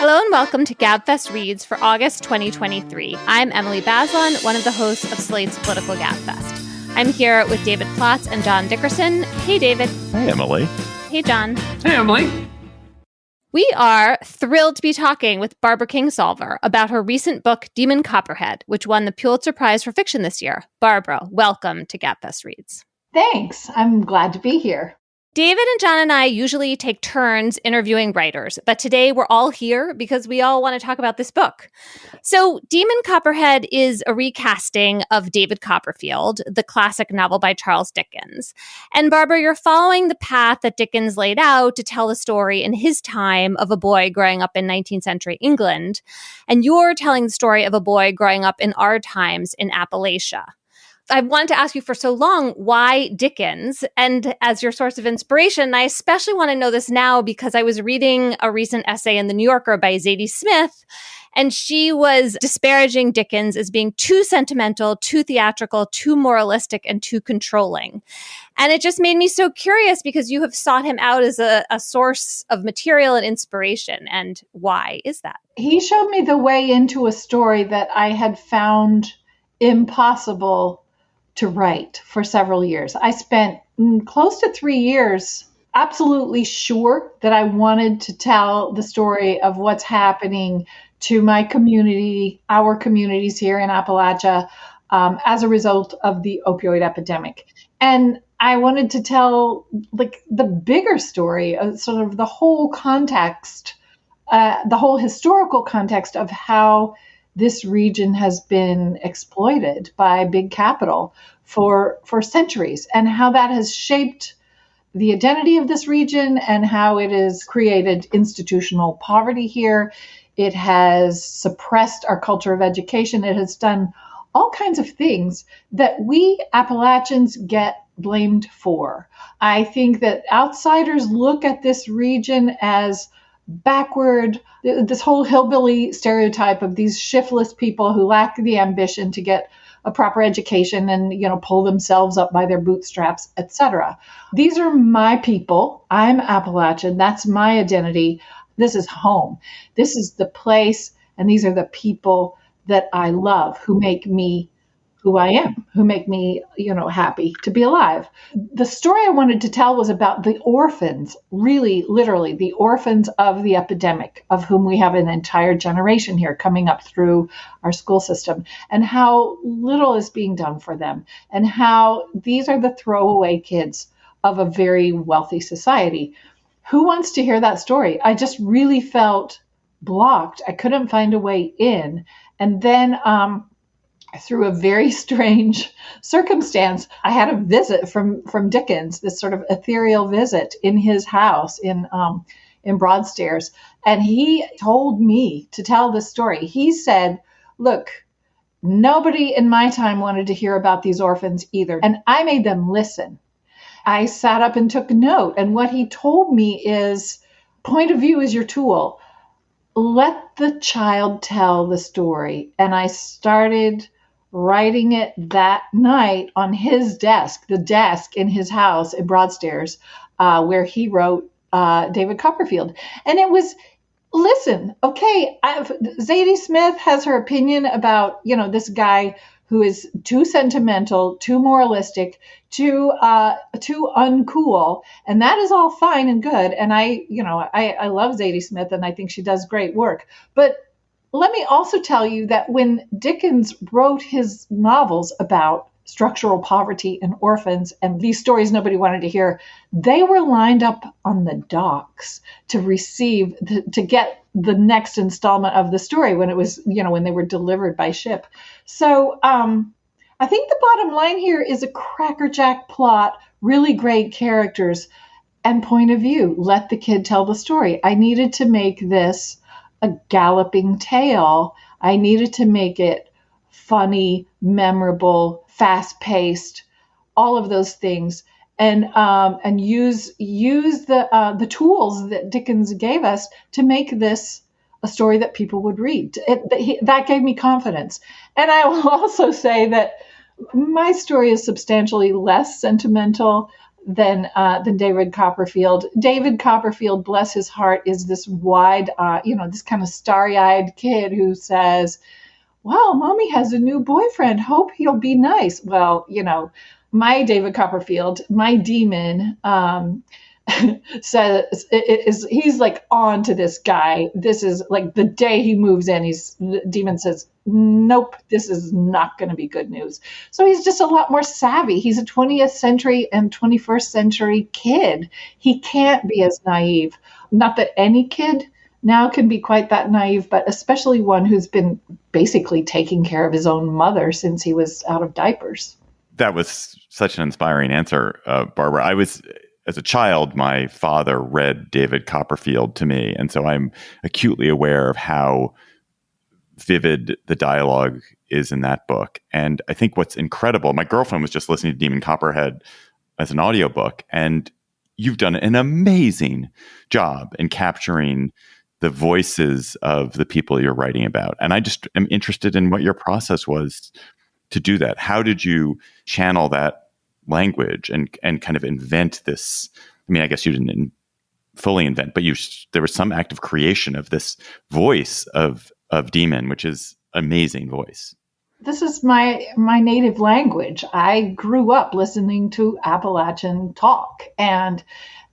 Hello and welcome to Gabfest Reads for August 2023. I'm Emily Bazelon, one of the hosts of Slate's Political Gabfest. I'm here with David Plotz and John Dickerson. Hey, David. Hey, Emily. Hey, John. Hey, Emily. We are thrilled to be talking with Barbara Kingsolver about her recent book, Demon Copperhead, which won the Pulitzer Prize for Fiction this year. Barbara, welcome to Gabfest Reads. Thanks. I'm glad to be here. David and John and I usually take turns interviewing writers, but today we're all here because we all want to talk about this book. So Demon Copperhead is a recasting of David Copperfield, the classic novel by Charles Dickens. And Barbara, you're following the path that Dickens laid out to tell the story in his time of a boy growing up in 19th century England. And you're telling the story of a boy growing up in our times in Appalachia. I've wanted to ask you for so long, why Dickens? And as your source of inspiration, I especially want to know this now because I was reading a recent essay in The New Yorker by Zadie Smith, and she was disparaging Dickens as being too sentimental, too theatrical, too moralistic, and too controlling. And it just made me so curious because you have sought him out as a source of material and inspiration. And why is that? He showed me the way into a story that I had found impossible to write for several years. I spent close to 3 years absolutely sure that I wanted to tell the story of what's happening to my community, our communities here in Appalachia, as a result of the opioid epidemic. And I wanted to tell the bigger story, sort of the whole context, the whole historical context of how this region has been exploited by big capital for centuries, and how that has shaped the identity of this region and how it has created institutional poverty here. It has suppressed our culture of education. It has done all kinds of things that we Appalachians get blamed for. I think that outsiders look at this region as backward, this whole hillbilly stereotype of these shiftless people who lack the ambition to get a proper education and, pull themselves up by their bootstraps, etc. These are my people. I'm Appalachian. That's my identity. This is home. This is the place, and these are the people that I love, who make me who I am, who make me, happy to be alive. The story I wanted to tell was about the orphans, really, literally, the orphans of the epidemic, of whom we have an entire generation here coming up through our school system, and how little is being done for them, and how these are the throwaway kids of a very wealthy society. Who wants to hear that story? I just really felt blocked. I couldn't find a way in. And then, through a very strange circumstance, I had a visit from Dickens, this sort of ethereal visit in his house in Broadstairs. And he told me to tell this story. He said, look, nobody in my time wanted to hear about these orphans either. And I made them listen. I sat up and took note. And what he told me is, point of view is your tool. Let the child tell the story. And I started writing it that night on his desk, the desk in his house in Broadstairs, where he wrote David Copperfield. And it was, listen, okay, Zadie Smith has her opinion about, this guy who is too sentimental, too moralistic, too uncool. And that is all fine and good. And I love Zadie Smith, and I think she does great work. But let me also tell you that when Dickens wrote his novels about structural poverty and orphans and these stories nobody wanted to hear, they were lined up on the docks to get the next installment of the story when it was, when they were delivered by ship. So I think the bottom line here is a crackerjack plot, really great characters, and point of view. Let the kid tell the story. I needed to make this a galloping tale. I needed to make it funny, memorable, fast-paced, all of those things, and use the tools that Dickens gave us to make this a story that people would read. That gave me confidence. And I will also say that my story is substantially less sentimental than David Copperfield. David Copperfield, bless his heart, is this wide, this kind of starry-eyed kid who says, "Well, mommy has a new boyfriend. Hope he'll be nice." Well, my David Copperfield, my demon, says he's like on to this guy. This is like the day he moves in, the demon says, "Nope, this is not going to be good news." So he's just a lot more savvy. He's a 20th century and 21st century kid. He can't be as naive. Not that any kid now can be quite that naive, but especially one who's been basically taking care of his own mother since he was out of diapers. That was such an inspiring answer, Barbara. As a child, my father read David Copperfield to me, and so I'm acutely aware of how vivid the dialogue is in that book. And I think what's incredible, my girlfriend was just listening to Demon Copperhead as an audiobook, and you've done an amazing job in capturing the voices of the people you're writing about. And I just am interested in what your process was to do that. How did you channel that language and kind of invent this? I mean, I guess you didn't fully invent, but there was some act of creation of this voice of Demon, which is amazing voice. This is my native language. I grew up listening to Appalachian talk, and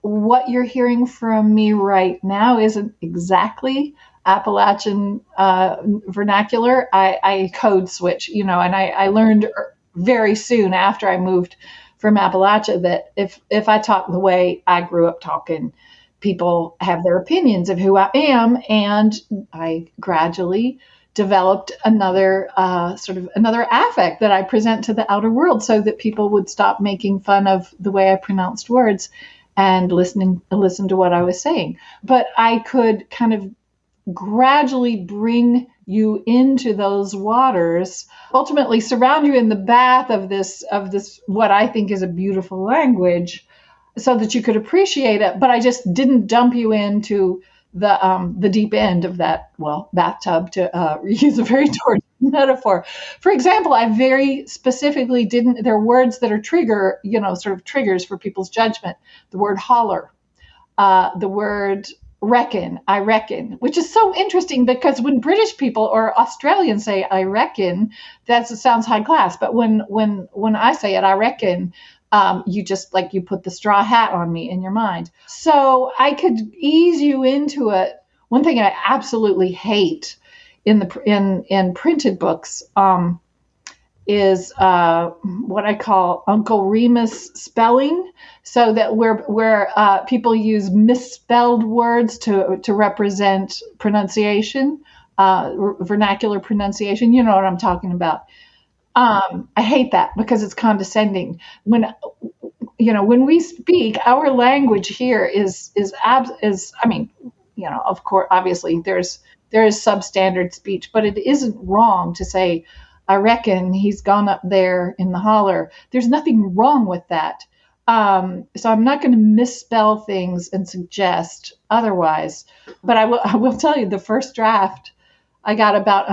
what you're hearing from me right now isn't exactly Appalachian vernacular. I code switch, and I learned very soon after I moved from Appalachia that if I talk the way I grew up talking, people have their opinions of who I am, and I gradually developed another affect that I present to the outer world so that people would stop making fun of the way I pronounced words and listen to what I was saying. But I could kind of gradually bring you into those waters, ultimately surround you in the bath of this what I think is a beautiful language, so that you could appreciate it. But I just didn't dump you into the deep end of that, bathtub, to use a very tortured metaphor. For example, I very specifically didn't. There are words that are triggers for people's judgment. The word holler, the word reckon, I reckon, which is so interesting because when British people or Australians say I reckon, it sounds high class. But when I say it, I reckon, you just you put the straw hat on me in your mind. So I could ease you into it. One thing I absolutely hate in printed books is what I call Uncle Remus spelling. So that where people use misspelled words to represent pronunciation, vernacular pronunciation. You know what I'm talking about. I hate that because it's condescending. When we speak, our language here is of course, obviously there is substandard speech, but it isn't wrong to say, I reckon he's gone up there in the holler. There's nothing wrong with that. So I'm not going to misspell things and suggest otherwise. But I will tell you, the first draft, I got about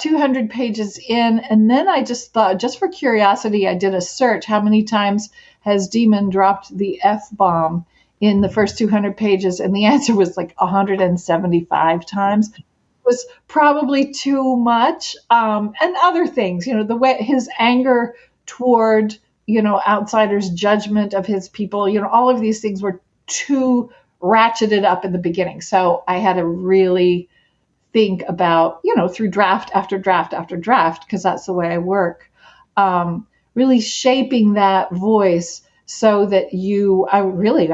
200 pages in, and then I just thought, just for curiosity, I did a search. How many times has Demon dropped the F-bomb in the first 200 pages? And the answer was 175 times. It was probably too much. And other things, the way his anger toward, outsiders' judgment of his people, all of these things were too ratcheted up in the beginning. So I had to really think about, through draft after draft after draft, because that's the way I work, really shaping that voice so that I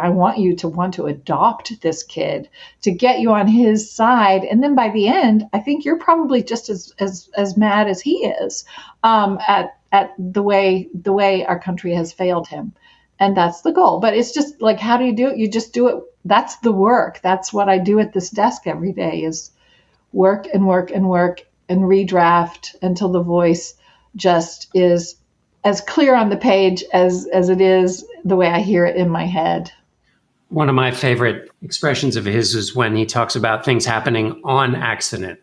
want you to want to adopt this kid, to get you on his side. And then by the end, I think you're probably just as mad as he is at the way our country has failed him. And that's the goal. But it's just how do you do it? You just do it. That's the work. That's what I do at this desk every day, is work and work and work and redraft until the voice just is as clear on the page as it is the way I hear it in my head. One of my favorite expressions of his is when he talks about things happening on accident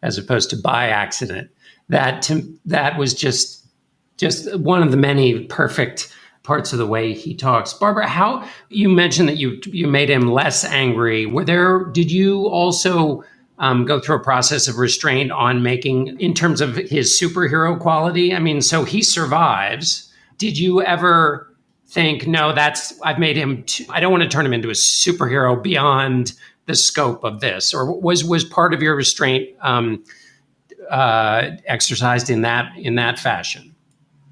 as opposed to by accident. That was just one of the many perfect parts of the way he talks. Barbara, how you mentioned that you made him less angry. Did you also go through a process of restraint on making, in terms of his superhero quality? I mean, so he survives. Did you ever think, no, I've made him, I don't want to turn him into a superhero beyond the scope of this? Or was part of your restraint exercised in that fashion?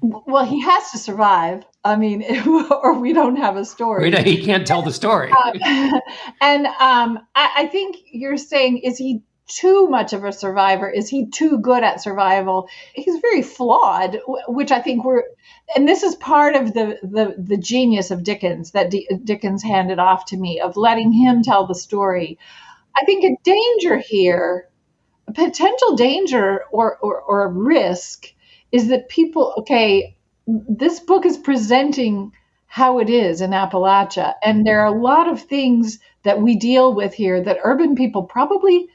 Well, he has to survive. I mean, or we don't have a story. He can't tell the story. I think you're saying, is he too much of a survivor? Is he too good at survival? He's very flawed, which I think and this is part of the genius of Dickens that Dickens handed off to me, of letting him tell the story. I think a danger here, a potential danger or a risk, is that this book is presenting how it is in Appalachia. And there are a lot of things that we deal with here that urban people probably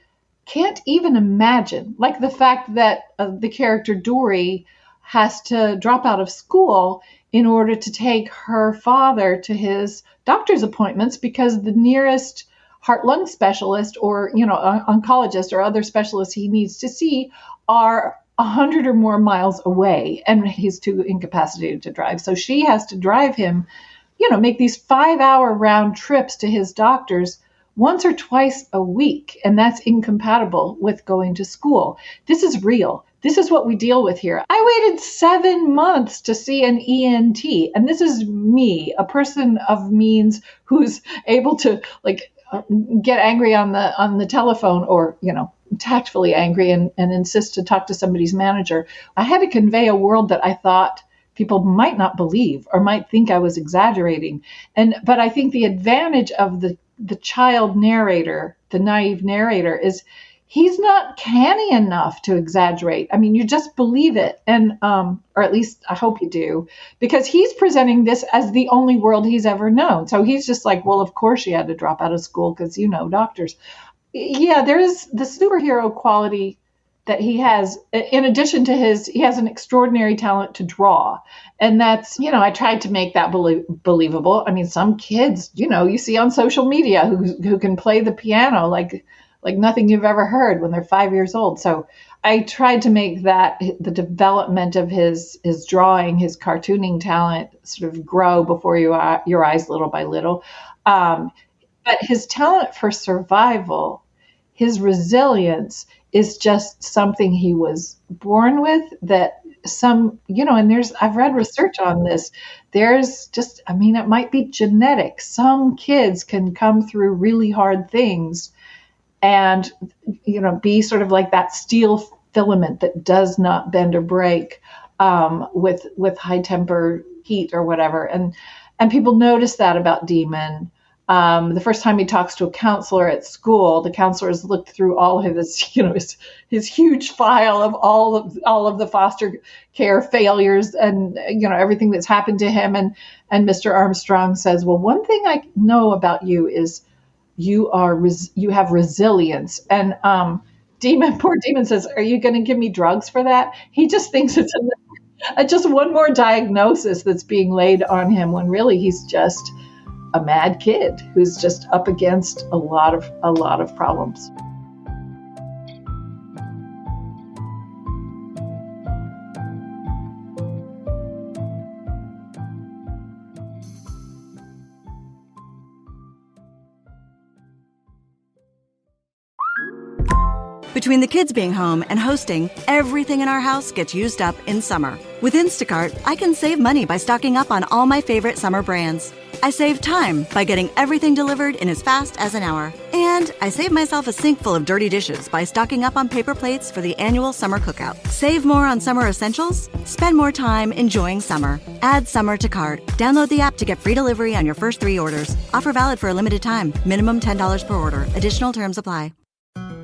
can't even imagine. Like the fact that the character Dory has to drop out of school in order to take her father to his doctor's appointments because the nearest heart-lung specialist or, oncologist or other specialists he needs to see are 100 or more miles away, and he's too incapacitated to drive. So she has to drive him, make these 5-hour round trips to his doctors once or twice a week. And that's incompatible with going to school. This is real. This is what we deal with here. I waited 7 months to see an ENT. And this is me, a person of means who's able to get angry on the telephone or, tactfully angry and insist to talk to somebody's manager. I had to convey a world that I thought people might not believe or might think I was exaggerating. But I think the advantage of the child narrator, the naive narrator, is he's not canny enough to exaggerate. I mean, you just believe it. And, or at least I hope you do, because he's presenting this as the only world he's ever known. So he's just like, well, of course she had to drop out of school because, doctors. Yeah, there is the superhero quality that he has. In addition to he has an extraordinary talent to draw. And that's, I tried to make that believable. I mean, some kids, you see on social media who can play the piano like nothing you've ever heard when they're 5 years old. So I tried to make that the development of his drawing, his cartooning talent sort of grow before your eyes little by little. But his talent for survival, his resilience is just something he was born with that and I've read research on this. There's just, it might be genetic. Some kids can come through really hard things and, be sort of like that steel filament that does not bend or break with high temper heat or whatever. And people notice that about Demon. The first time he talks to a counselor at school, the counselor has looked through all of his huge file of all of the foster care failures and everything that's happened to him. And Mr. Armstrong says, well, one thing I know about you is you have resilience. And poor Demon says, are you going to give me drugs for that? He just thinks it's just one more diagnosis that's being laid on him when really he's just a mad kid who's just up against a lot of problems. Between the kids being home and hosting, everything in our house gets used up in summer. With Instacart, I can save money by stocking up on all my favorite summer brands. I save time by getting everything delivered in as fast as an hour. And I save myself a sink full of dirty dishes by stocking up on paper plates for the annual summer cookout. Save more on summer essentials? Spend more time enjoying summer. Add summer to cart. Download the app to get free delivery on your first 3 orders. Offer valid for a limited time. Minimum $10 per order. Additional terms apply.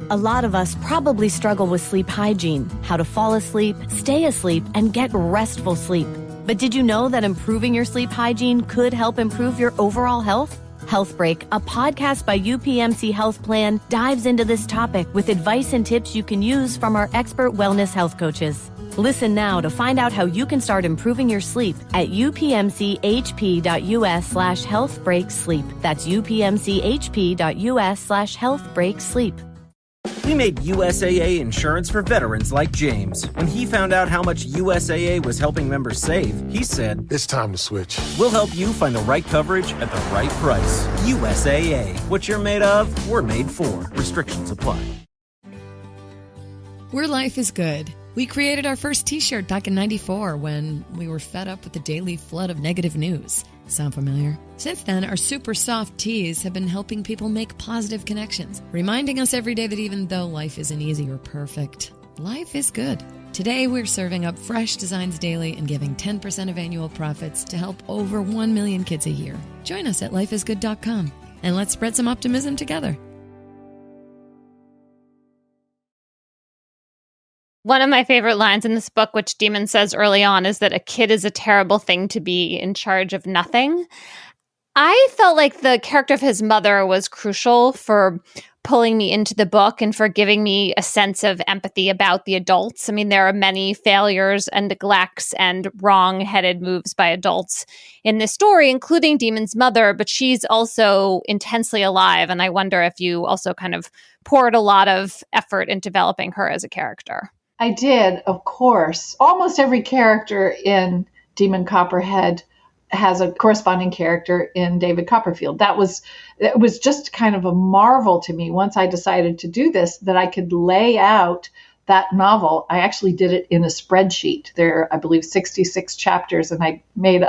A lot of us probably struggle with sleep hygiene, how to fall asleep, stay asleep, and get restful sleep. But did you know that improving your sleep hygiene could help improve your overall health? Health Break, a podcast by UPMC Health Plan, dives into this topic with advice and tips you can use from our expert wellness health coaches. Listen now to find out how you can start improving your sleep at upmchp.us/healthbreaksleep. That's upmchp.us/healthbreaksleep. We made USAA insurance for veterans like James. When he found out how much USAA was helping members save, he said, "It's time to switch." We'll help you find the right coverage at the right price. USAA. What you're made of, we're made for. Restrictions apply. We're Life is Good. We created our first t-shirt back in '94 when we were fed up with the daily flood of negative news. Sound familiar? Since then, our super soft tees have been helping people make positive connections, reminding us every day that even though life isn't easy or perfect, life is good. Today, we're serving up fresh designs daily and giving 10% of annual profits to help over 1 million kids a year. Join us at lifeisgood.com and let's spread some optimism together. One of my favorite lines in this book, which Demon says early on, is that a kid is a terrible thing to be in charge of nothing. I felt like the character of his mother was crucial for pulling me into the book and for giving me a sense of empathy about the adults. I mean, there are many failures and neglects and wrong-headed moves by adults in this story, including Demon's mother, but she's also intensely alive. And I wonder if you also kind of poured a lot of effort in developing her as a character. I did, of course. Almost every character in Demon Copperhead has a corresponding character in David Copperfield. It was just kind of a marvel to me once I decided to do this, that I could lay out that novel. I actually did it in a spreadsheet. There are, I believe, 66 chapters, and I made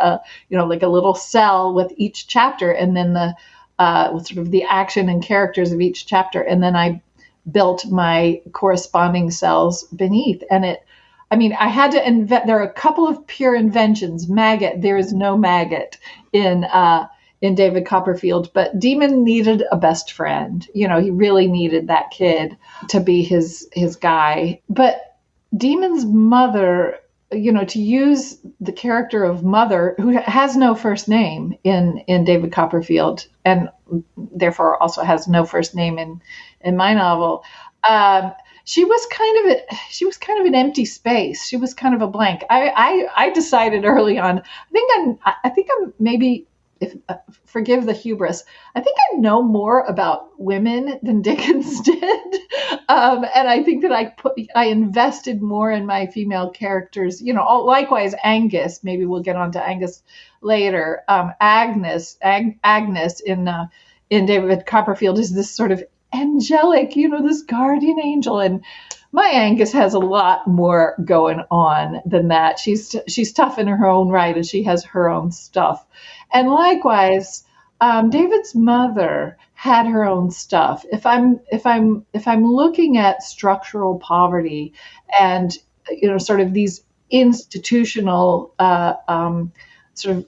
like a little cell with each chapter, and then sort of the action and characters of each chapter, and then I built my corresponding cells beneath. And I had to invent. There are a couple of pure inventions. Maggot, there is no maggot in David Copperfield, but Demon needed a best friend. He really needed that kid to be his guy. But Demon's mother, to use the character of Mother, who has no first name in David Copperfield, and therefore also has no first name in my novel. She was kind of an empty space. She was kind of a blank. I decided early on. I think I'm maybe, if forgive the hubris, I think I know more about women than Dickens did, and I think that I invested more in my female characters. Likewise Angus. Maybe we'll get on to Angus later. Agnes in David Copperfield is this sort of angelic, this guardian angel, and my Angus has a lot more going on than that. She's tough in her own right, and she has her own stuff. And likewise, David's mother had her own stuff. If I'm looking at structural poverty and sort of these institutional sort of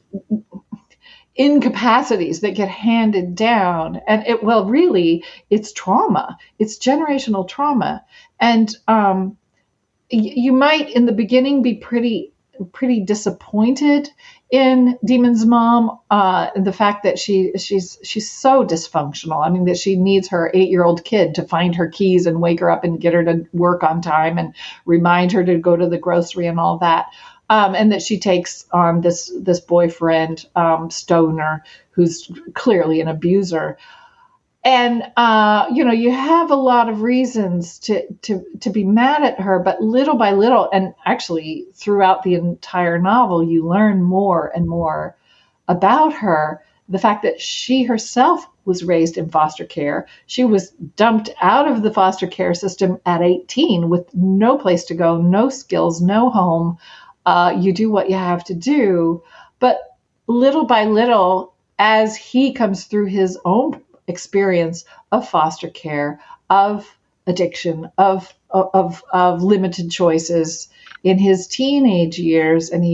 incapacities that get handed down, and it's trauma. It's generational trauma. And you might in the beginning be pretty disappointed in Demon's mom, the fact that she's so dysfunctional. I mean, that she needs her 8-year-old kid to find her keys and wake her up and get her to work on time and remind her to go to the grocery and all that. And that she takes on this boyfriend, Stoner, who's clearly an abuser. And, you have a lot of reasons to be mad at her, but little by little, and actually throughout the entire novel, you learn more and more about her. The fact that she herself was raised in foster care. She was dumped out of the foster care system at 18 with no place to go, no skills, no home. You do what you have to do. But little by little, as he comes through his own experience of foster care, of addiction, of limited choices in his teenage years, and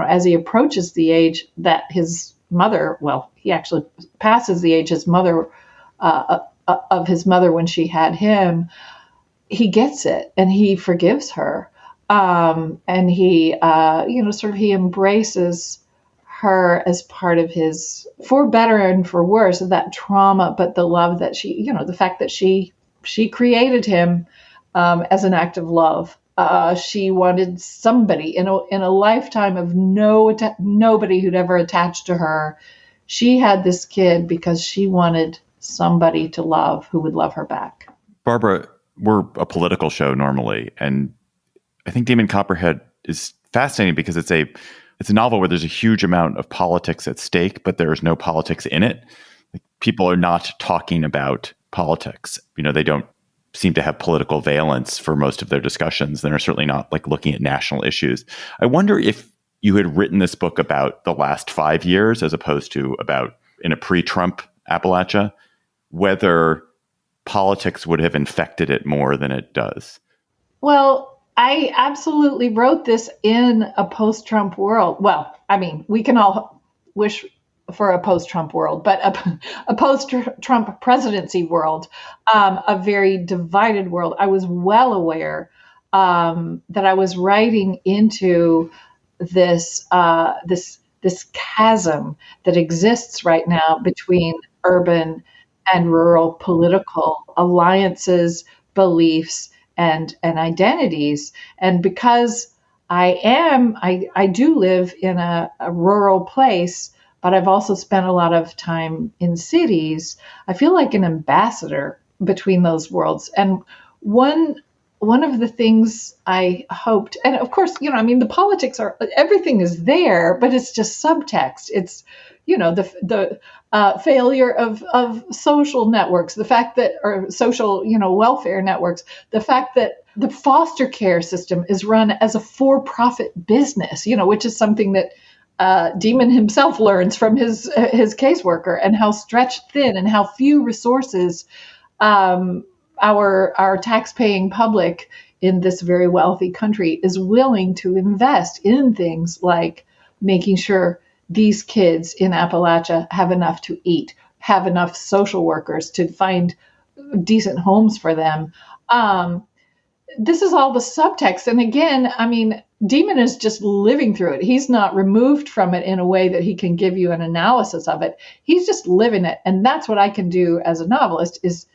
as he approaches the age that his mother, he actually passes the age of his mother when she had him, he gets it and he forgives her. And he, he embraces her as part of his, for better and for worse, that trauma, but the love that the fact that she created him, as an act of love, she wanted somebody in a lifetime of nobody who'd ever attached to her. She had this kid because she wanted somebody to love who would love her back. Barbara, we're a political show normally, and I think Demon Copperhead is fascinating because it's a novel where there's a huge amount of politics at stake, but there is no politics in it. Like, people are not talking about politics. They don't seem to have political valence for most of their discussions. They're certainly not like looking at national issues. I wonder if you had written this book about the last 5 years as opposed to about in a pre-Trump Appalachia, whether politics would have infected it more than it does. Well, I absolutely wrote this in a post-Trump world. Well, I mean, we can all wish for a post-Trump world, but a post-Trump presidency world, a very divided world. I was well aware that I was writing into this chasm that exists right now between urban and rural political alliances, beliefs, and identities. And because I do live in a rural place, but I've also spent a lot of time in cities, I feel like an ambassador between those worlds. And one of the things I hoped, and of course, the politics everything is there, but it's just subtext. It's, the failure of social networks, the fact that, or social, welfare networks, the fact that the foster care system is run as a for-profit business, which is something that Demon himself learns from his caseworker, and how stretched thin and how few resources our tax-paying public in this very wealthy country is willing to invest in things like making sure these kids in Appalachia have enough to eat, have enough social workers to find decent homes for them. This is all the subtext. And again, Demon is just living through it. He's not removed from it in a way that he can give you an analysis of it. He's just living it. And that's what I can do as a novelist, is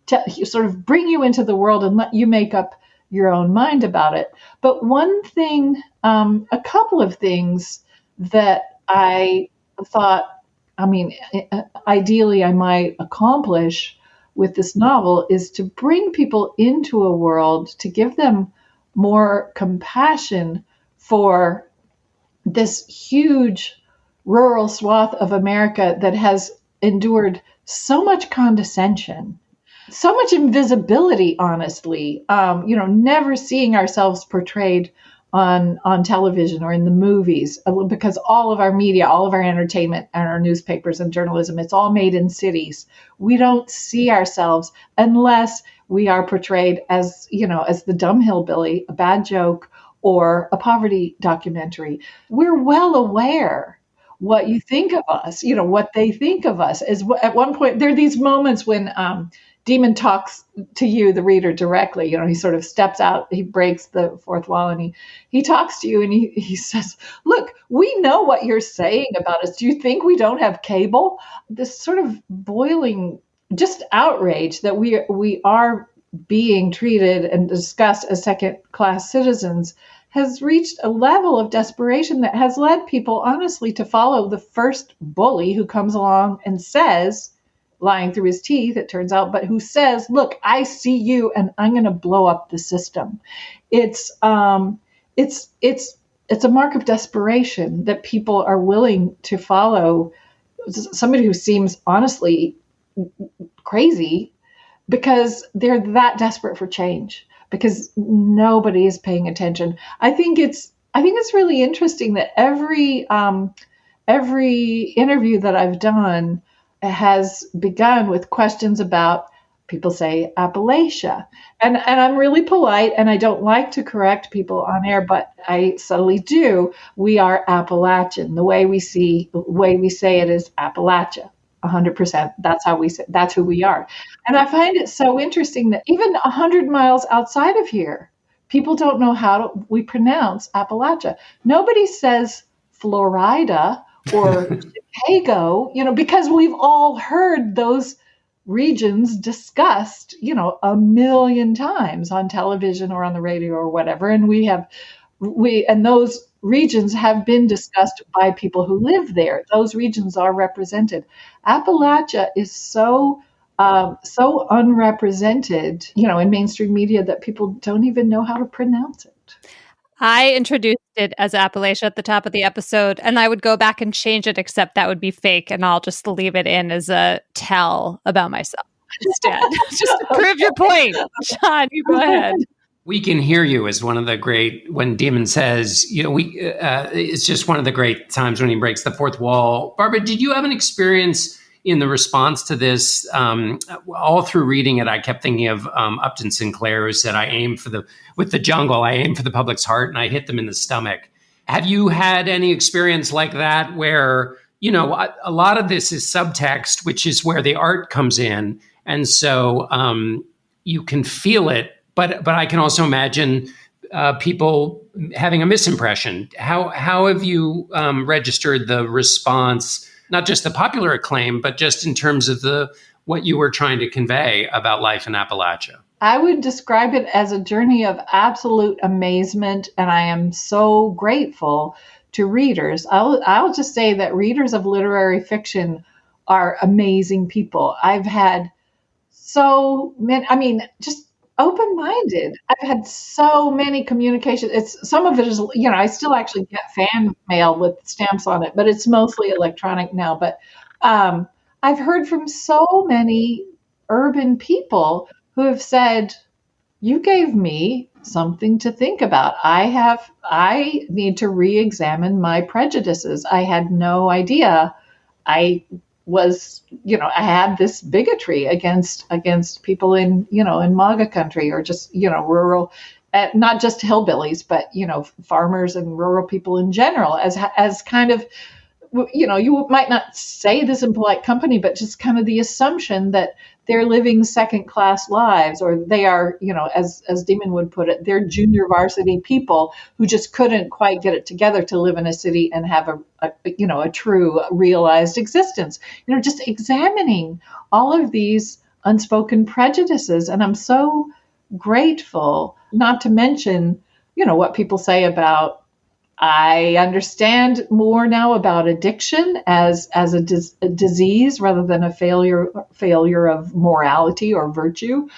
to sort of bring you into the world and let you make up your own mind about it. But one thing, a couple of things that I thought, ideally I might accomplish with this novel is to bring people into a world, to give them more compassion for this huge rural swath of America that has endured so much condescension, so much invisibility, honestly, never seeing ourselves portrayed on television or in the movies, because all of our media, all of our entertainment and our newspapers and journalism, it's all made in cities. We don't see ourselves unless we are portrayed as, as the dumb hillbilly, a bad joke, or a poverty documentary. We're well aware what you think of us, what they think of us. Is at one point, there are these moments when Demon talks to you, the reader, directly. He sort of steps out, he breaks the fourth wall, and he talks to you, and he says, look, we know what you're saying about us. Do you think we don't have cable? This sort of boiling just outrage that we are being treated and discussed as second-class citizens has reached a level of desperation that has led people, honestly, to follow the first bully who comes along and says, lying through his teeth, it turns out, but who says, look, I see you and I'm going to blow up the system. It's a mark of desperation that people are willing to follow somebody who seems honestly crazy, because they're that desperate for change, because nobody is paying attention. I think it's really interesting that every interview that I've done has begun with questions about, people say, Appalachia. And I'm really polite, and I don't like to correct people on air, but I subtly do. We are Appalachian. The way we say it is Appalachia. 100%. That's how we say, that's who we are. And I find it so interesting that even 100 miles outside of here, people don't know how we pronounce Appalachia. Nobody says Florida or Chicago, because we've all heard those regions discussed, a million times on television or on the radio or whatever. And and those regions have been discussed by people who live there. Those regions are represented. Appalachia is so unrepresented, in mainstream media that people don't even know how to pronounce it. I introduced it as Appalachia at the top of the episode, and I would go back and change it, except that would be fake, and I'll just leave it in as a tell about myself instead. Just to prove your point. John, you go ahead. We can hear you is one of the great, when Demon says, it's just one of the great times when he breaks the fourth wall. Barbara, did you have an experience in the response to this? All through reading it, I kept thinking of Upton Sinclair, who said, with the jungle, I aim for the public's heart and I hit them in the stomach. Have you had any experience like that where, a lot of this is subtext, which is where the art comes in. And so you can feel it. But I can also imagine people having a misimpression. How have you registered the response, not just the popular acclaim, but just in terms of what you were trying to convey about life in Appalachia? I would describe it as a journey of absolute amazement, and I am so grateful to readers. I'll just say that readers of literary fiction are amazing people. I've had so many, just open-minded. I've had so many communications. Some of it is, I still actually get fan mail with stamps on it, but it's mostly electronic now. But I've heard from so many urban people who have said, you gave me something to think about. I need to re-examine my prejudices. I had no idea I had this bigotry against people in MAGA country, or just, rural, not just hillbillies, but, farmers and rural people in general, as kind of, you might not say this in polite company, but just kind of the assumption that they're living second-class lives, or they are, as Demon would put it, they're junior varsity people who just couldn't quite get it together to live in a city and have a true realized existence. Just examining all of these unspoken prejudices. And I'm so grateful, not to mention, what people say about, I understand more now about addiction as a disease rather than a failure of morality or virtue.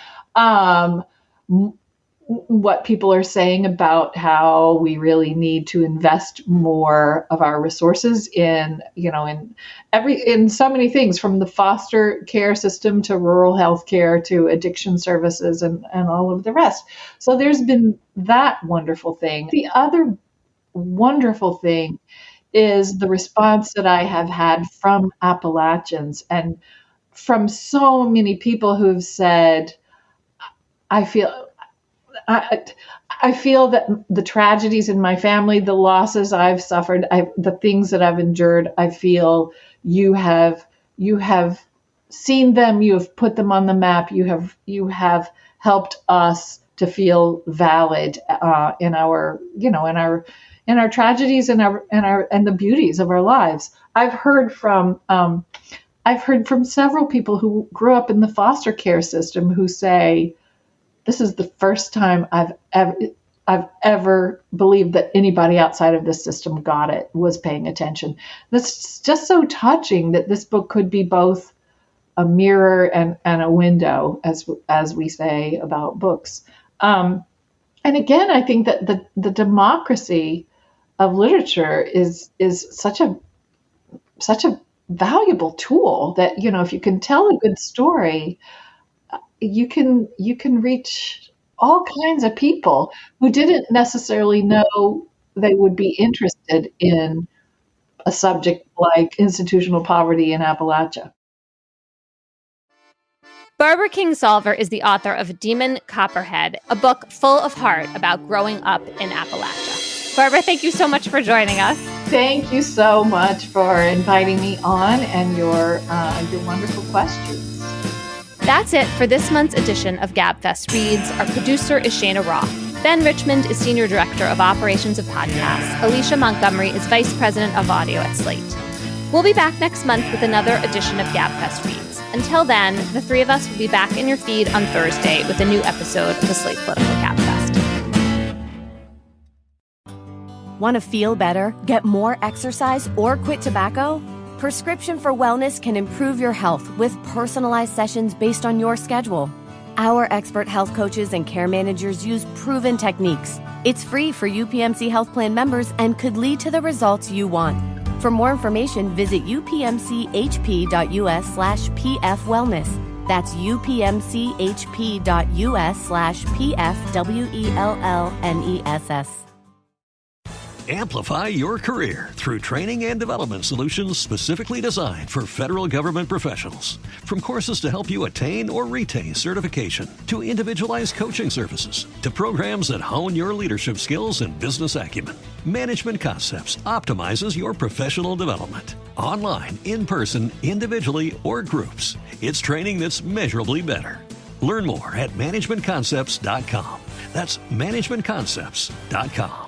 What people are saying about how we really need to invest more of our resources in so many things, from the foster care system to rural health care to addiction services and all of the rest. So there's been that wonderful thing. The other wonderful thing is the response that I have had from Appalachians and from so many people who have said, I feel that the tragedies in my family, the losses I've suffered, the things that I've endured, I feel you have seen them, you have put them on the map, you have helped us to feel valid in our tragedies and the beauties of our lives. I've heard from several people who grew up in the foster care system who say, this is the first time I've ever believed that anybody outside of this system got it, was paying attention. That's just so touching that this book could be both a mirror and a window, as we say about books. And again, I think that the democracy of literature is such a valuable tool that, if you can tell a good story, you can reach all kinds of people who didn't necessarily know they would be interested in a subject like institutional poverty in Appalachia. Barbara Kingsolver is the author of Demon Copperhead, a book full of heart about growing up in Appalachia. Barbara, thank you so much for joining us. Thank you so much for inviting me on and your wonderful questions. That's it for this month's edition of Gabfest Reads. Our producer is Cheyna Roth. Ben Richmond is Senior Director of Operations of Podcasts. Alicia Montgomery is Vice President of Audio at Slate. We'll be back next month with another edition of Gabfest Reads. Until then, the three of us will be back in your feed on Thursday with a new episode of the Slate Political Gabfest. Want to feel better, get more exercise, or quit tobacco? Prescription for Wellness can improve your health with personalized sessions based on your schedule. Our expert health coaches and care managers use proven techniques. It's free for UPMC Health Plan members and could lead to the results you want. For more information, visit upmchp.us/pfwellness. That's upmchp.us/pfwellness. Amplify your career through training and development solutions specifically designed for federal government professionals. From courses to help you attain or retain certification, to individualized coaching services, to programs that hone your leadership skills and business acumen, Management Concepts optimizes your professional development. Online, in person, individually, or groups, it's training that's measurably better. Learn more at managementconcepts.com. That's managementconcepts.com.